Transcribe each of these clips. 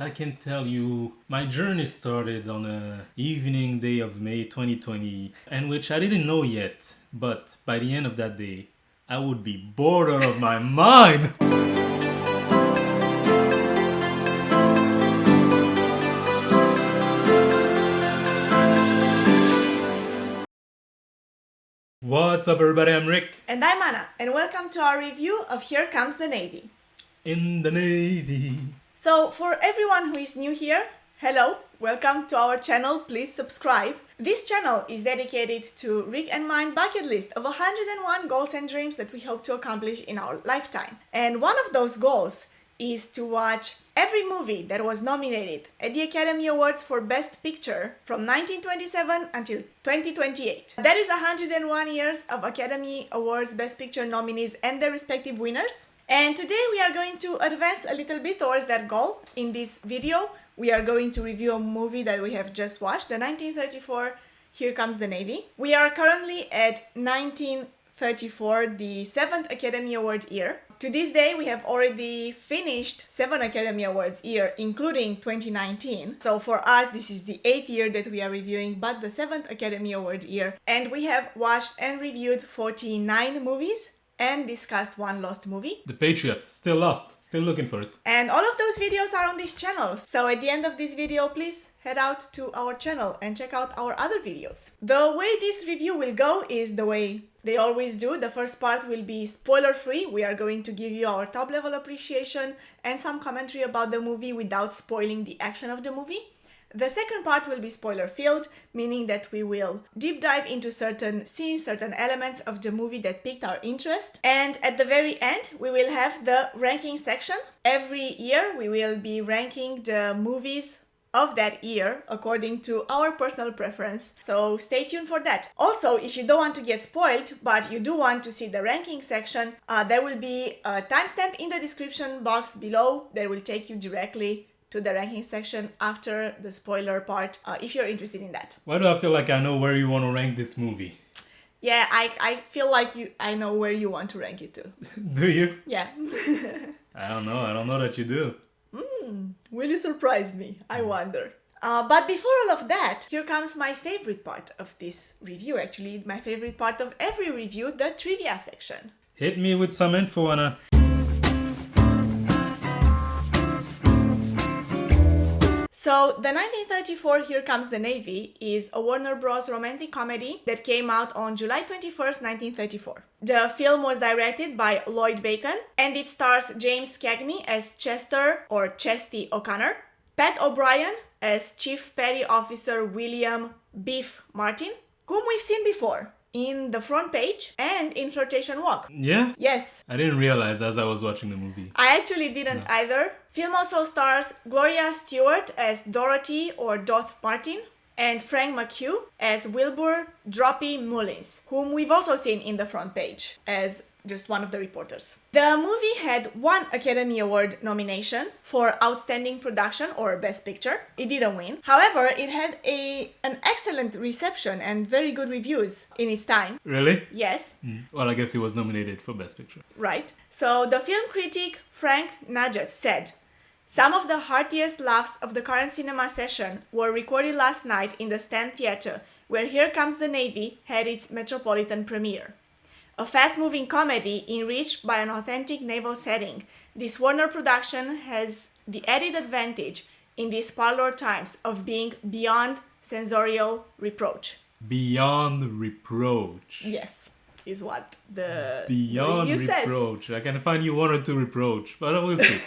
I can tell you, my journey started on a evening day of May 2020, and which I didn't know yet, but by the end of that day, I would be bored out of my mind. What's up everybody, I'm Rick. And I'm Anna, and welcome to our review of Here Comes the Navy. In the Navy. So, for everyone who is new here, hello, welcome to our channel, please subscribe. This channel is dedicated to Rick and mine bucket list of 101 goals and dreams that we hope to accomplish in our lifetime. And one of those goals is to watch every movie that was nominated at the Academy Awards for Best Picture from 1927 until 2028. That is 101 years of Academy Awards Best Picture nominees and their respective winners. And today we are going to advance a little bit towards that goal. In this video, we are going to review a movie that we have just watched, the 1934 Here Comes the Navy. We are currently at 1934, the 7th Academy Award year. To this day, we have already finished 7 Academy Awards year, including 2019. So for us, this is the 8th year that we are reviewing, but the 7th Academy Award year. And we have watched and reviewed 49 movies and discussed one lost movie. The Patriot, still lost, still looking for it. And all of those videos are on this channel. So at the end of this video, please head out to our channel and check out our other videos. The way this review will go is the way they always do. The first part will be spoiler free. We are going to give you our top level appreciation and some commentary about the movie without spoiling the action of the movie. The second part will be spoiler filled, meaning that we will deep dive into certain scenes, certain elements of the movie that piqued our interest. And at the very end, we will have the ranking section. Every year, we will be ranking the movies of that year according to our personal preference. So stay tuned for that. Also, if you don't want to get spoiled, but you do want to see the ranking section, there will be a timestamp in the description box below that will take you directly to the ranking section after the spoiler part, if you're interested in that. Why do I feel like I know where you want to rank this movie? Yeah, I feel like I know where you want to rank it to. Do you? Yeah. I don't know that you do. Will you surprise me? I wonder. But before all of that, here comes my favorite part of this review, actually, my favorite part of every review, the trivia section. Hit me with some info, Anna. So, the 1934 Here Comes the Navy is a Warner Bros. Romantic comedy that came out on July 21st, 1934. The film was directed by Lloyd Bacon and it stars James Cagney as Chester or Chesty O'Connor, Pat O'Brien as Chief Petty Officer William Beef Martin, whom we've seen before in The Front Page and in Flirtation Walk. Yeah? Yes. I didn't realize as I was watching the movie. I actually didn't either. Film also stars Gloria Stewart as Dorothy or Doth Martin and Frank McHugh as Wilbur Droppy Mullins, whom we've also seen in The Front Page as just one of the reporters. The movie had one Academy Award nomination for Outstanding Production or Best Picture. It didn't win. However, it had an excellent reception and very good reviews in its time. Really? Yes. Well, I guess it was nominated for Best Picture. Right. So the film critic Frank Nugget said, "Some of the heartiest laughs of the current cinema session were recorded last night in the Stand Theatre, where Here Comes the Navy had its Metropolitan premiere. A fast-moving comedy enriched by an authentic naval setting, this Warner production has the added advantage in these parlor times of being beyond sensorial reproach." Beyond reproach. Yes, is what the Beyond review says. reproach. I can find you one or two reproach, but I will see.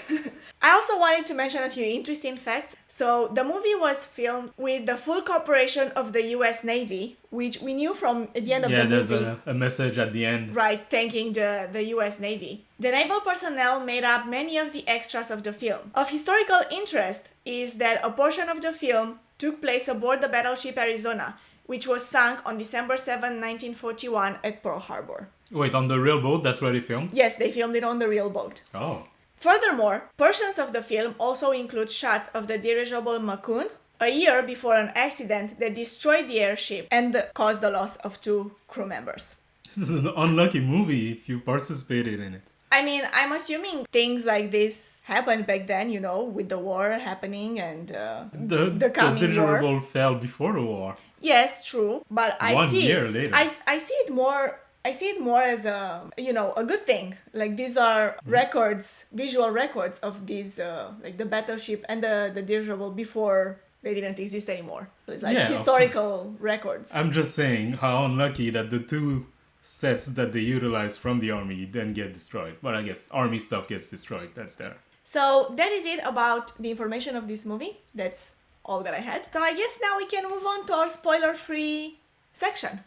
I also wanted to mention a few interesting facts. So the movie was filmed with the full cooperation of the US Navy, which we knew from at the end of the movie. Yeah, there's a message at the end. Right, thanking the US Navy. The naval personnel made up many of the extras of the film. Of historical interest is that a portion of the film took place aboard the battleship Arizona, which was sunk on December 7, 1941 at Pearl Harbor. Wait, on the real boat? That's where they filmed? Yes, they filmed it on the real boat. Oh. Furthermore, portions of the film also include shots of the dirigible Macoun, a year before an accident that destroyed the airship and caused the loss of 2 crew members. This is an unlucky movie if you participated in it. I mean, I'm assuming things like this happened back then, you know, with the war happening and the coming war. dirigible fell before the war. Yes, true, but I 1 see year later. I see it more. I see it more as a, you know, a good thing. Like these are records, visual records of these, like the battleship and the dirigible before they didn't exist anymore. So it's like Yeah, of historical records. I'm just saying how unlucky that the two sets that they utilized from the army then get destroyed. But I guess army stuff gets destroyed. That's there. So that is it about the information of this movie. That's all that I had. So I guess now we can move on to our spoiler-free section.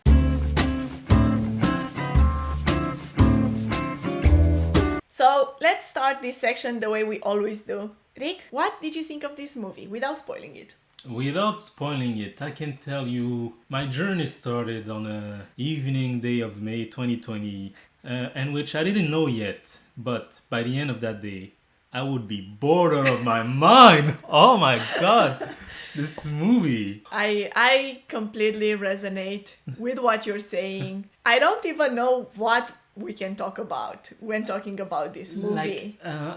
So let's start this section the way we always do. Rick, what did you think of this movie without spoiling it? Without spoiling it, I can tell you my journey started on a evening day of May 2020, and which I didn't know yet. But by the end of that day, I would be bored out of my mind. Oh my god, this movie. I completely resonate with what you're saying. I don't even know what we can talk about when talking about this movie. I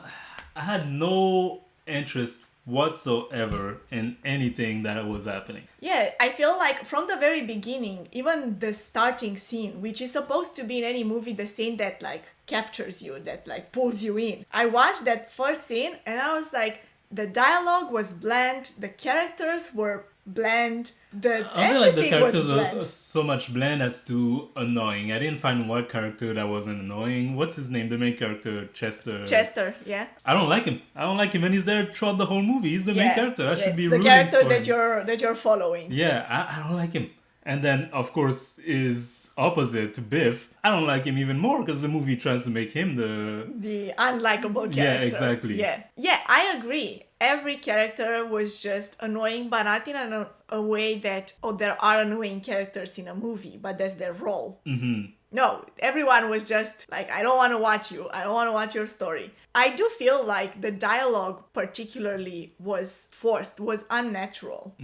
had no interest whatsoever in anything that was happening. Yeah, I feel like from the very beginning, even the starting scene, which is supposed to be in any movie the scene that like captures you, that like pulls you in. I watched that first scene and I was like, the dialogue was bland, the characters were bland, I feel like the everything was characters bland. are so much bland as to annoying. I didn't find one character that wasn't annoying. What's his name? The main character, Chester. Chester, yeah. I don't like him. And he's there throughout the whole movie. He's the main character. I should be the rooting character for that him. you're following. Yeah, I don't like him. And then, of course, his opposite, Biff, I don't like him even more because the movie tries to make him the unlikable character. Yeah, exactly. Yeah, I agree. Every character was just annoying, but not in a way that, oh, there are annoying characters in a movie, but that's their role. Mm-hmm. No, everyone was just like, I don't want to watch you. I don't want to watch your story. I do feel like the dialogue particularly was forced, was unnatural.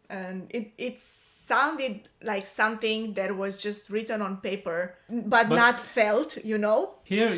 And it sounded like something that was just written on paper, but not felt, you know? Here,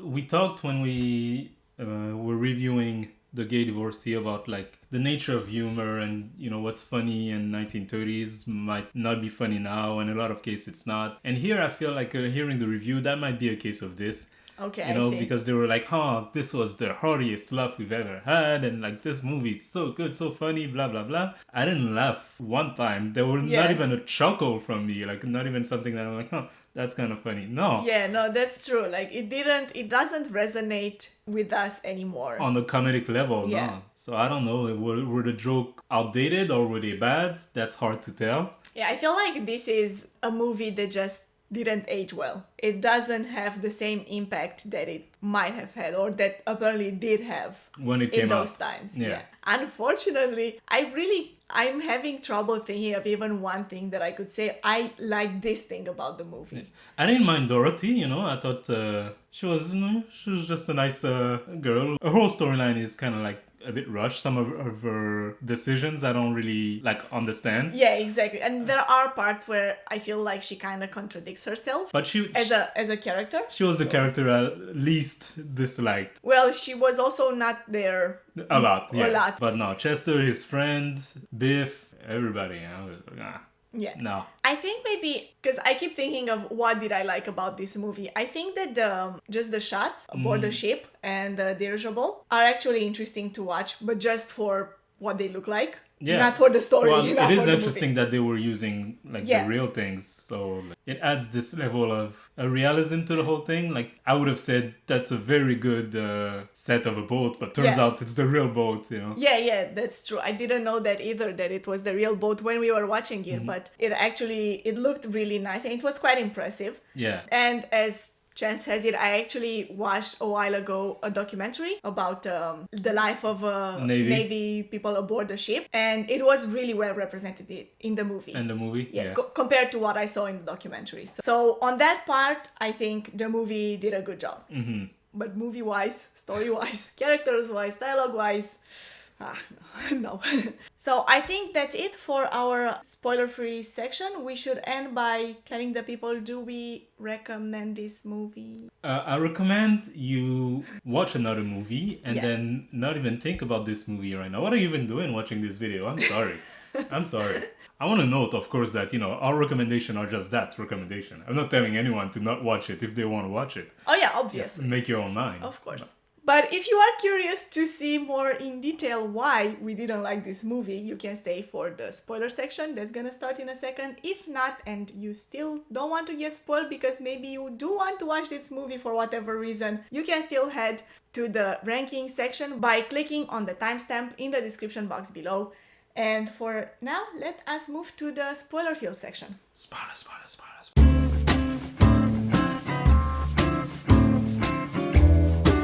we talked when we were reviewing The Gay Divorcee about like the nature of humor and what's funny in 1930s might not be funny now, and in a lot of cases it's not. And here I feel like hearing the review, that might be a case of this. Okay, I see. Because they were like, this was the heartiest laugh we've ever had, and like this movie is so good, so funny, blah blah blah. I didn't laugh one time. There was not even a chuckle from me, like not even something that I'm like, that's kind of funny. No. Yeah, no, that's true. Like it doesn't resonate with us anymore. On the comedic level, yeah. No. So I don't know, were the jokes outdated or were they bad? That's hard to tell. Yeah, I feel like this is a movie that just didn't age well. It doesn't have the same impact that it might have had, or that apparently did have when it came in those out. times. Yeah. Unfortunately, I'm having trouble thinking of even one thing that I could say I like this thing about the movie. Yeah. I didn't mind Dorothy, I thought she was just a nice girl. Her whole storyline is kind of like a bit rushed. Some of her decisions I don't really understand. Yeah, exactly. And there are parts where I feel like she kind of contradicts herself. But she as a character. She was the character I least disliked. Well, she was also not there a lot. Yeah. A lot. But no, Chester, his friend, Biff, everybody. Yeah. No. I think maybe, because I keep thinking of what did I like about this movie. I think that just the shots aboard the ship and the dirigible are actually interesting to watch, but just for what they look like. Yeah. Not for the story. Well, it is interesting that they were using the real things. So it adds this level of a realism to the whole thing. Like I would have said that's a very good set of a boat, but turns out it's the real boat, Yeah, that's true. I didn't know that either, that it was the real boat when we were watching it, but it looked really nice and it was quite impressive. Yeah. And as chance has it, I actually watched a while ago a documentary about the life of Navy people aboard the ship, and it was really well represented in the movie. In the movie? Yeah. Compared to what I saw in the documentary. So on that part, I think the movie did a good job. But movie-wise, story-wise, characters-wise, dialogue-wise, No. So I think that's it for our spoiler-free section. We should end by telling the people, do we recommend this movie? I recommend you watch another movie and Yeah. then not even think about this movie right now. What are you even doing watching this video? I'm sorry. I'm sorry. I want to note, of course, that, our recommendation are just that, recommendation. I'm not telling anyone to not watch it if they want to watch it. Oh yeah, obviously. Make your own mind. Of course. But if you are curious to see more in detail why we didn't like this movie, you can stay for the spoiler section. That's gonna start in a second. If not, and you still don't want to get spoiled because maybe you do want to watch this movie for whatever reason, you can still head to the ranking section by clicking on the timestamp in the description box below. And for now, let us move to the spoiler field section. Spoiler, spoiler, spoiler, spoiler.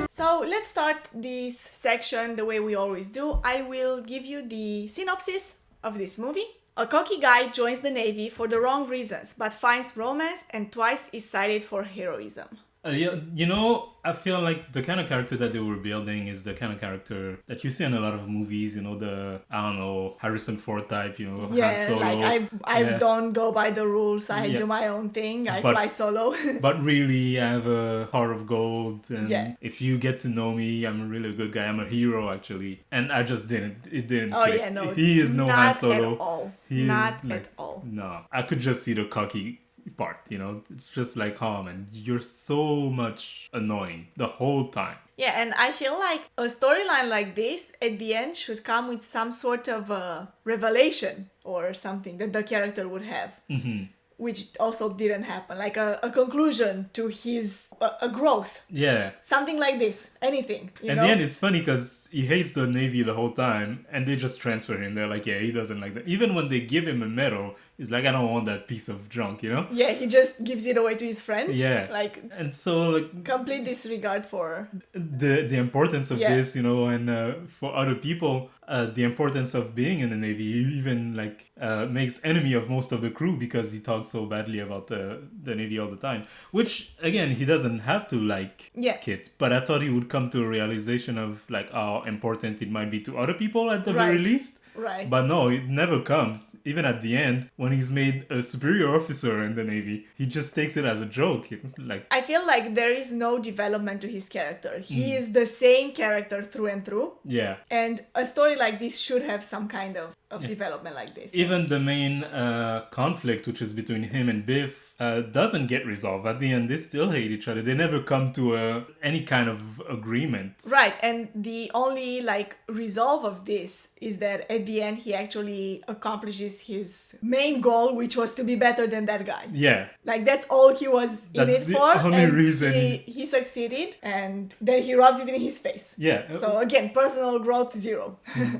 So let's start this section the way we always do. I will give you the synopsis of this movie. A cocky guy joins the Navy for the wrong reasons, but finds romance and twice is cited for heroism. I feel like the kind of character that they were building is the kind of character that you see in a lot of movies, Harrison Ford type, Han Solo. Like I don't go by the rules, I do my own thing, I fly solo. But really, I have a heart of gold, and if you get to know me, I'm a really good guy, I'm a hero actually. And I just didn't click. Yeah, no. He is no Han Solo. At all. Not at all. No, I could just see the cocky part, it's just like, oh man, you're so much annoying the whole time. Yeah, and I feel like a storyline like this at the end should come with some sort of a revelation or something that the character would have. Mm-hmm. Which also didn't happen, like a conclusion to his a growth. Yeah. Something like this, anything. In the end, it's funny because he hates the Navy the whole time, and they just transfer him. They're like, yeah, he doesn't like that. Even when they give him a medal, he's like, I don't want that piece of junk, Yeah, he just gives it away to his friend. Yeah. And so, complete disregard for the importance of this, and for other people, the importance of being in the Navy. He even makes enemy of most of the crew because he talks so badly about the Navy all the time. Which, again, he doesn't have to like Kit, but I thought he would come to a realization of how important it might be to other people at the very least. Right. But no, it never comes. Even at the end, when he's made a superior officer in the Navy, he just takes it as a joke. I feel like there is no development to his character. He is the same character through and through. Yeah. And a story like this should have some kind of development like this. Even the main conflict, which is between him and Biff, doesn't get resolved. At the end, they still hate each other. They never come to any kind of agreement. Right, and the only resolve of this is that at the end he actually accomplishes his main goal, which was to be better than that guy. Yeah. That's all he was in it for. That's the only reason. He succeeded, and then he rubs it in his face. Yeah. So again, personal growth 0.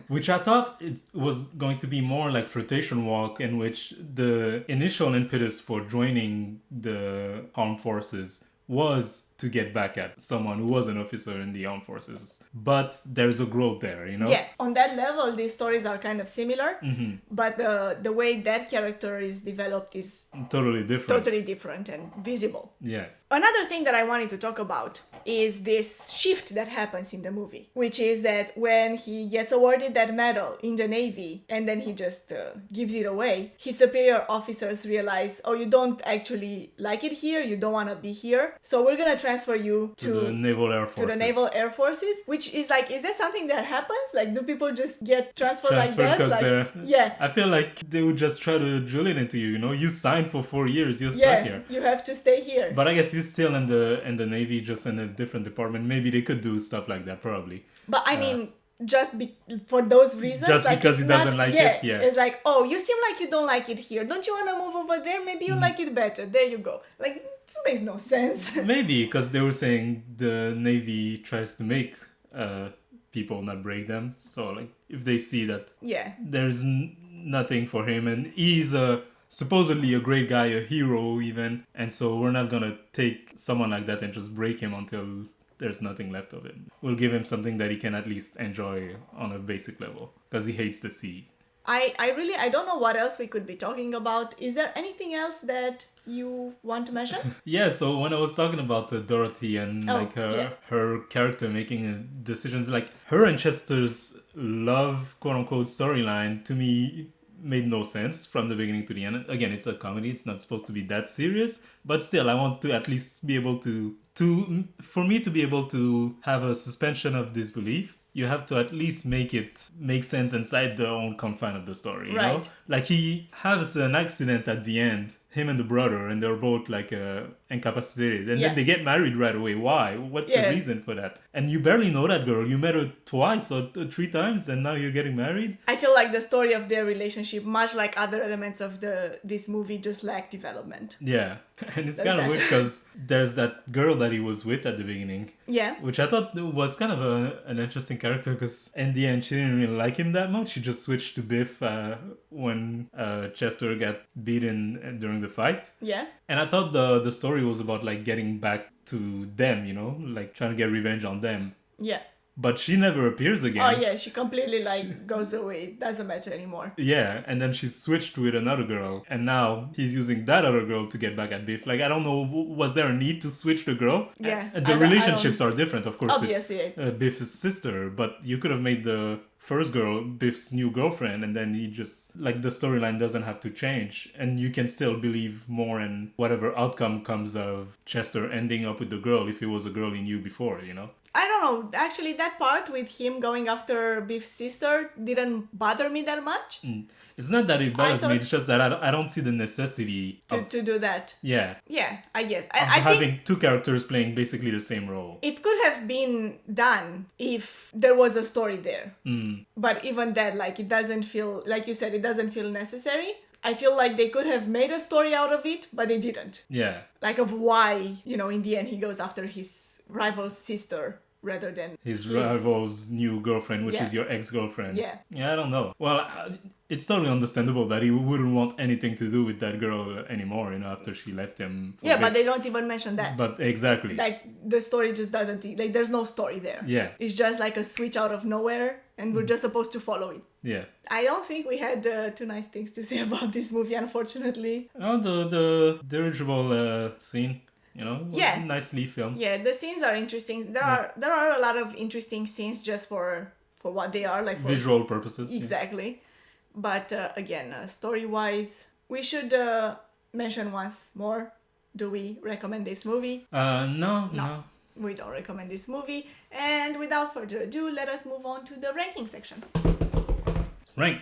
Which I thought it was going to be more like flirtation walk, in which the initial impetus for joining the armed forces was to get back at someone who was an officer in the armed forces. But there's a growth there, Yeah, on that level, these stories are kind of similar, but the way that character is developed is totally different and visible. Yeah. Another thing that I wanted to talk about is this shift that happens in the movie, which is that when he gets awarded that medal in the Navy and then he just gives it away, his superior officers realize, oh, you don't actually like it here, you don't want to be here, so we're gonna transfer you to the Naval Air Forces. To the Naval Air Forces, which is is that something that happens? Do people just get transferred like that? Because I feel like they would just try to drill it into you, You signed for 4 years, you're stuck here. You have to stay here. But I guess he's still in the Navy, just in a different department. Maybe they could do stuff like that, probably. But I mean, for those reasons, just because he doesn't like it, it's oh, you seem like you don't like it here. Don't you want to move over there? Maybe you like it better. There you go. This makes no sense. Maybe because they were saying the Navy tries to make people not break them. So if they see that there's nothing for him, and he's supposedly a great guy, a hero even, and so we're not gonna take someone like that and just break him until there's nothing left of him. We'll give him something that he can at least enjoy on a basic level, because he hates the sea. I don't know what else we could be talking about. Is there anything else that you want to mention? Yeah, so when I was talking about Dorothy and Oh, like her yeah. her character making decisions, like her and Chester's love quote unquote storyline to me made no sense from the beginning to the end. Again, it's a comedy; it's not supposed to be that serious, but still, I want to at least be able to for me to be able to have a suspension of disbelief. You have to at least make it make sense inside the own confine of the story, you know? Right. Like he has an accident at the end, him and the brother, and they're both like incapacitated, and Yeah. then they get married right away. Why? What's Yeah. the reason for that? And you barely know that girl. You met her twice or three times, and now you're getting married. I feel like the story of their relationship, much like other elements of this movie, just lack development. Yeah, and it's There's kind of that. weird because there's that girl that he was with at the beginning, Yeah. which I thought was kind of an interesting character because in the end she didn't really like him that much. She just switched to Biff when Chester got beaten during the fight. Yeah. And I thought the story was about like getting back to them, you know, like trying to get revenge on them. Yeah. But she never appears again. Oh yeah, she completely like goes away. It doesn't matter anymore. Yeah, and then she switched with another girl, and now he's using that other girl to get back at Biff. Like, I don't know, was there a need to switch the girl? Yeah, And I the don't- relationships are different, of course. Obviously. It's Biff's sister, but you could have made the first girl Biff's new girlfriend, and then he just, like, the storyline doesn't have to change, and you can still believe more in whatever outcome comes of Chester ending up with the girl if it was a girl he knew before, you know? I don't know. Actually, that part with him going after Biff's sister didn't bother me that much It's not that it bothers me, thought- it's just that I don't see the necessity of, to do that. yeah, Yeah, I guess. of I think having two characters playing basically the same role. it could have been done if there was a story there. But even that, like, it doesn't feel, like you said, it doesn't feel necessary. I feel like they could have made a story out of it, but they didn't. Yeah. Like, of why, in the end, he goes after his rival's sister rather than His rival's new girlfriend, which Yeah. is your ex-girlfriend. Yeah. Yeah, I don't know. Well, it's totally understandable that he wouldn't want anything to do with that girl anymore, after she left him. For a Yeah, bit. but they don't even mention that. But exactly. Like, the story just doesn't, like, there's no story there. Yeah. It's just like a switch out of nowhere, and we're just supposed to follow it. Yeah. I don't think we had too nice things to say about this movie, unfortunately. Oh, the dirigible scene, was Yeah. nicely filmed. Yeah, the scenes are interesting. There are a lot of interesting scenes just for what they are, like for Visual purposes. exactly. But again, story-wise, we should mention once more. Do we recommend this movie? No. We don't recommend this movie. And without further ado, let us move on to the ranking section. Rank.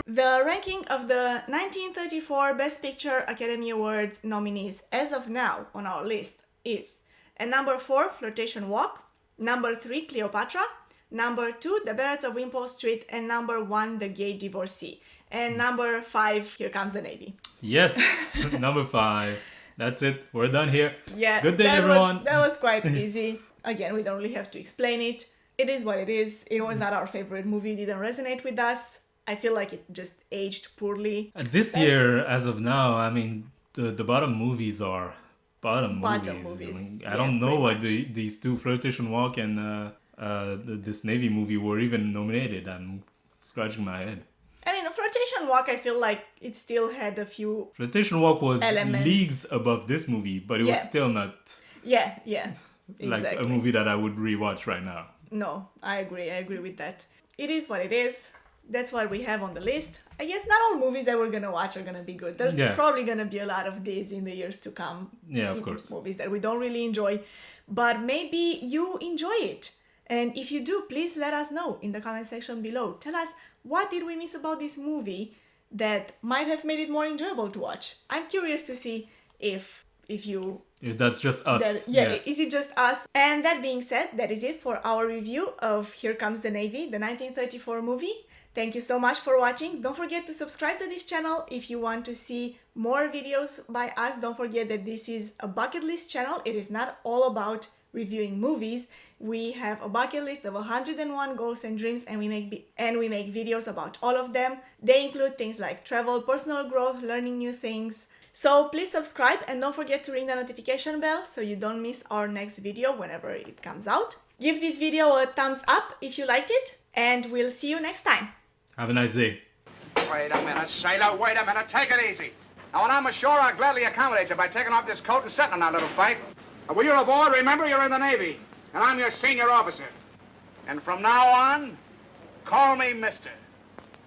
The ranking of the 1934 Best Picture Academy Awards nominees as of now on our list is at number 4, Flirtation Walk, number 3, Cleopatra, number 2, The Barretts of Wimpole Street, and number 1, The Gay Divorcee. And number 5, Here Comes the Navy. Yes. Number 5. That's it. We're done here. Yeah. Good day, that everyone. that was quite easy. Again, we don't really have to explain it. It is what it is. It was not our favorite movie. It didn't resonate with us. I feel like it just aged poorly. This year, as of now, I mean, the bottom movies are bottom movies. I mean, I don't know why these two, Flirtation Walk and this Navy movie, were even nominated. I'm scratching my head. I mean, Flirtation Walk, I feel like it still had a few... Flirtation Walk was elements. leagues above this movie, but it was Yeah. still not Yeah, like exactly. a movie that I would rewatch right now. No, I agree with that. It is what it is. That's what we have on the list. I guess not all movies that we're gonna watch are gonna be good. There's Yeah. probably gonna be a lot of these in the years to come. Yeah, of course. Movies that we don't really enjoy, but maybe you enjoy it. And if you do, please let us know in the comment section below. Tell us, what did we miss about this movie that might have made it more enjoyable to watch? I'm curious to see if you... If that's just us. Is it just us? And that being said, that is it for our review of Here Comes the Navy, the 1934 movie. Thank you so much for watching. Don't forget to subscribe to this channel if you want to see more videos by us. Don't forget that this is a bucket list channel. It is not all about reviewing movies. We have a bucket list of 101 goals and dreams, and we make videos about all of them. They include things like travel, personal growth, learning new things. So please subscribe and don't forget to ring the notification bell so you don't miss our next video whenever it comes out. Give this video a thumbs up if you liked it, and we'll see you next time. Have a nice day. Wait a minute, sailor, wait a minute. Take it easy. Now, when I'm ashore, I'll gladly accommodate you by taking off this coat and settling in that little fight. When you're aboard, remember you're in the Navy, and I'm your senior officer. And from now on, call me Mister.